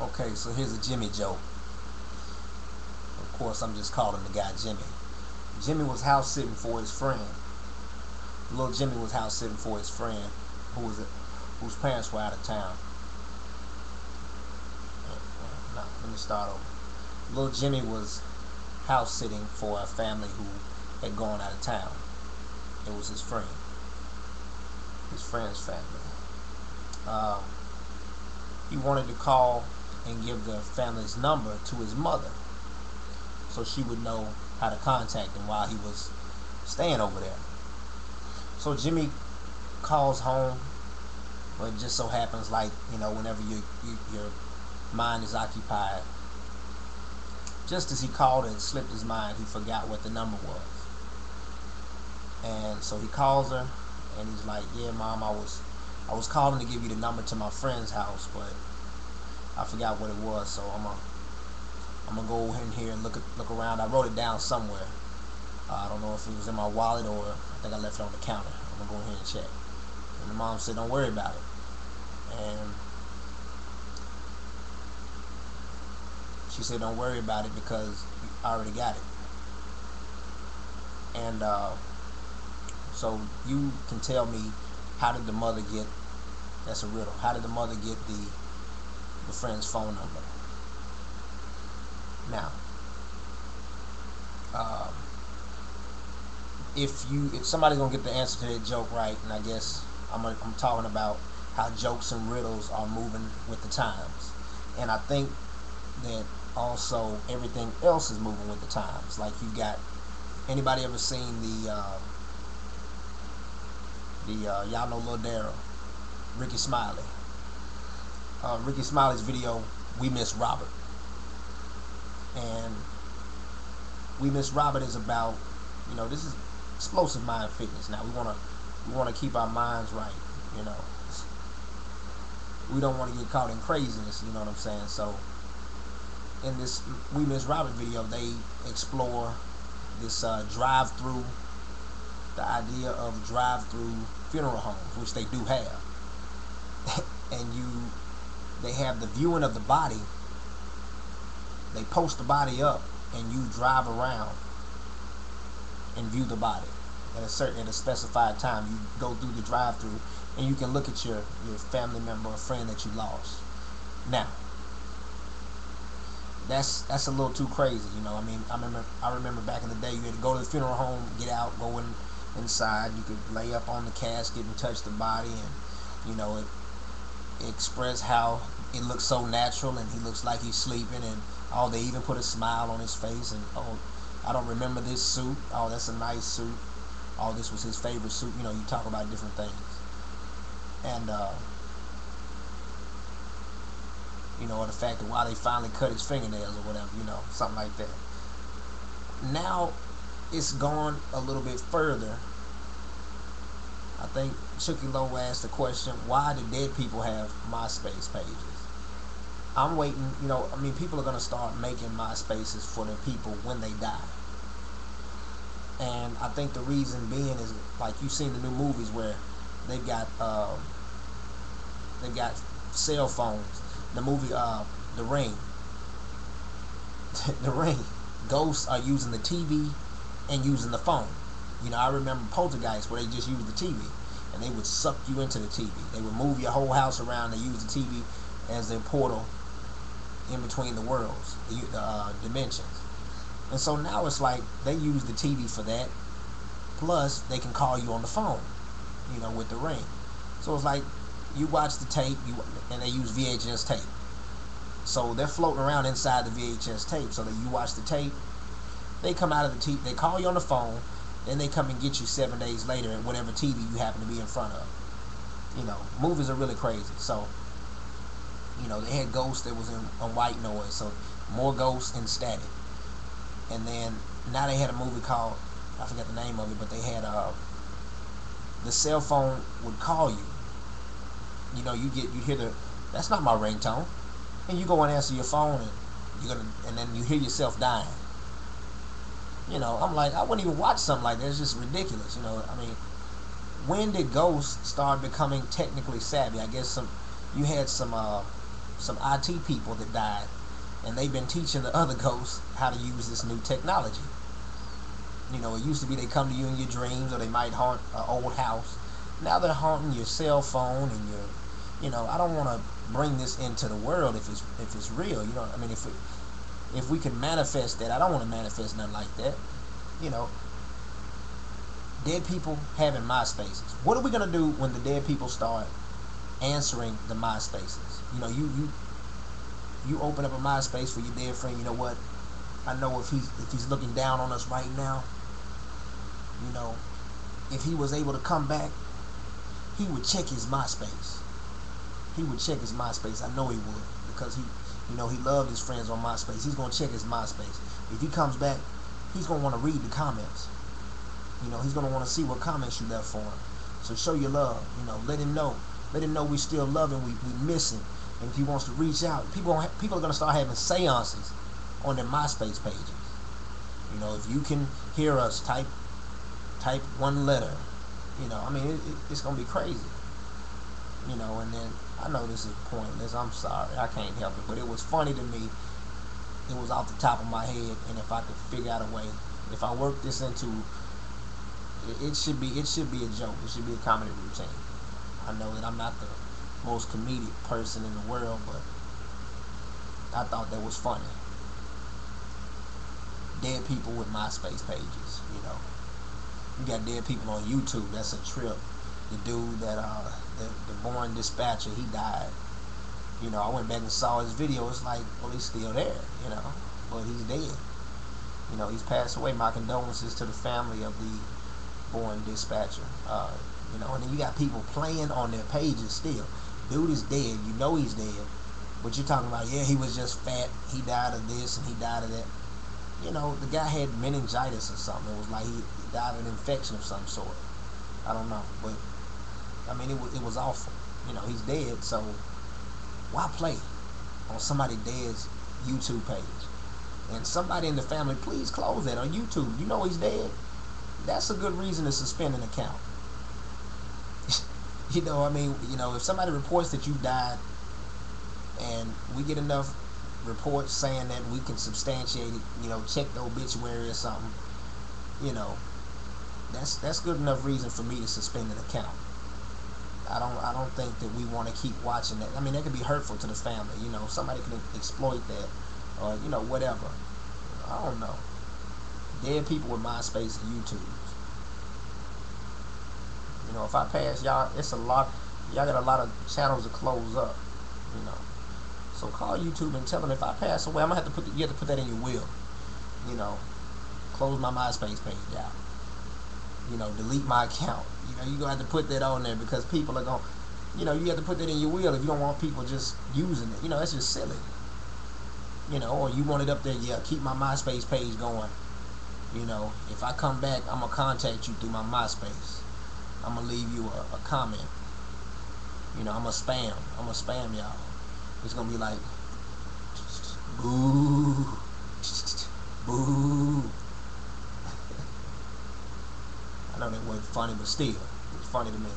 Okay, so here's a Jimmy joke. Of course, I'm just calling the guy Jimmy. Jimmy was house sitting for his friend. Little Jimmy was house sitting for his friend, whose parents were out of town. No, let me start over. Little Jimmy was house sitting for a family who had gone out of town. It was his friend's family. Um, he wanted to call and give the family's number to his mother so she would know how to contact him while he was staying over there. So Jimmy calls home, but it just so happens, like, whenever your mind is occupied, just as he called and slipped his mind, he forgot what the number was. And so he calls her, and he's like, "Yeah, Mom, I was calling to give you the number to my friend's house, but I forgot what it was. So I'm gonna go in here and look around. I wrote it down somewhere. I don't know if it was in my wallet or I think I left it on the counter. I'm gonna go ahead and check." And the mom said, "Don't worry about it." And she said, "Don't worry about it because I already got it." And so you can tell me, how did the mother get? That's a riddle. How did the mother get the friend's phone number? Now, um, if somebody's gonna get the answer to that joke right, and I guess I'm talking about how jokes and riddles are moving with the times, and I think that also everything else is moving with the times. Like, you got, anybody ever seen y'all know Lil Daryl, Ricky Smiley, Ricky Smiley's video "We Miss Robert," and "We Miss Robert" is about, this is explosive mind fitness. Now we wanna keep our minds right. You know, we don't want to get caught in craziness. You know what I'm saying? So in this "We Miss Robert" video, they explore this drive-through, the idea of drive-through funeral homes, which they do have. And they have the viewing of the body. They post the body up, and you drive around and view the body at a specified time. You go through the drive-through, and you can look at your family member or friend that you lost. Now, that's a little too crazy. I mean, I remember back in the day, you had to go to the funeral home, get out, go inside. You could lay up on the casket and touch the body, and it express how it looks so natural, and he looks like he's sleeping, and they even put a smile on his face, and I don't remember this suit, that's a nice suit, this was his favorite suit. You talk about different things, and or the fact that why they finally cut his fingernails or whatever, something like that. Now it's gone a little bit further. I think Chucky Lowe asked the question, why do dead people have MySpace pages? I'm waiting, people are going to start making MySpaces for the people when they die. And I think the reason being is, like, you've seen the new movies where they've got cell phones. The movie The Ring. The Ring. Ghosts are using the TV and using the phone. I remember Poltergeist, where they just used the TV, and they would suck you into the TV. They would move your whole house around. They use the TV as their portal in between the worlds, the dimensions. And so now it's like they use the TV for that, plus they can call you on the phone, with the Ring. So it's like you watch the tape, and they use VHS tape. So they're floating around inside the VHS tape, so that you watch the tape. They come out of the TV, they call you on the phone, then they come and get you 7 days later at whatever TV you happen to be in front of. Movies are really crazy. So, they had Ghost that was in white noise, so more Ghosts and static. And then now they had a movie called, I forget the name of it, but they had the cell phone would call you. You hear that's not my ringtone, and you go and answer your phone, and then you hear yourself dying. I'm like, I wouldn't even watch something like that. It's just ridiculous. When did ghosts start becoming technically savvy? I guess you had some some IT people that died, and they've been teaching the other ghosts how to use this new technology. You know, it used to be they come to you in your dreams, or they might haunt an old house. Now they're haunting your cell phone and your, you know, I don't want to bring this into the world if it's real. You know, I mean, if we can manifest that, I don't want to manifest nothing like that. You know, dead people having MySpaces. What are we gonna do when the dead people start answering the MySpaces? You know, you open up a MySpace for your dead friend. You know what? I know if he's looking down on us right now, you know, if he was able to come back, he would check his MySpace. He would check his MySpace. I know he would, because he, you know, he loved his friends on MySpace. He's gonna check his MySpace. If he comes back, he's gonna want to read the comments. You know, he's gonna want to see what comments you left for him. So show your love. You know, let him know we still love him. We miss him. And if he wants to reach out, people are gonna start having seances on their MySpace pages. You know, if you can hear us, type one letter. You know, I mean, it's gonna be crazy. You know, and then I know this is pointless. I'm sorry, I can't help it, but it was funny to me. It was off the top of my head, and if I could figure out a way, if I work this into, it should be a joke. It should be a comedy routine. I know that I'm not the most comedic person in the world, but I thought that was funny. Dead people with MySpace pages, you know. You got dead people on YouTube. That's a trip. The dude that the born dispatcher, he died. You know, I went back and saw his video. It's like, well, he's still there, you know, but he's dead. You know, he's passed away. My condolences to the family of the born dispatcher. You know, and then you got people playing on their pages still. Dude is dead. You know he's dead, but you're talking about, yeah, he was just fat. He died of this and he died of that. You know, the guy had meningitis or something. It was like he died of an infection of some sort. I don't know, but I mean, it was awful. You know, he's dead, so why play on somebody dead's YouTube page? And somebody in the family, please close that on YouTube. You know he's dead. That's a good reason to suspend an account. You know, I mean, you know, if somebody reports that you died, and we get enough reports saying that we can substantiate it, you know, check the obituary or something, you know, that's good enough reason for me to suspend an account. I don't think that we want to keep watching that. I mean, that could be hurtful to the family. You know, somebody can exploit that, or you know, whatever. I don't know. Dead people with MySpace and YouTube. You know, if I pass y'all, it's a lot. Y'all got a lot of channels to close up. You know, so call YouTube and tell them if I pass away, I'm gonna have to you have to put that in your will. You know, close my MySpace page out. You know, delete my account. You know, you're gonna have to put that on there, because people are gonna, you know, you have to put that in your will if you don't want people just using it. You know, that's just silly. You know, or you want it up there, yeah, keep my MySpace page going. You know, if I come back, I'm gonna contact you through my MySpace. I'm gonna leave you a comment. You know, I'm gonna spam y'all. It's gonna be like, boo, boo. I know that wasn't funny, but still, it's funny to me.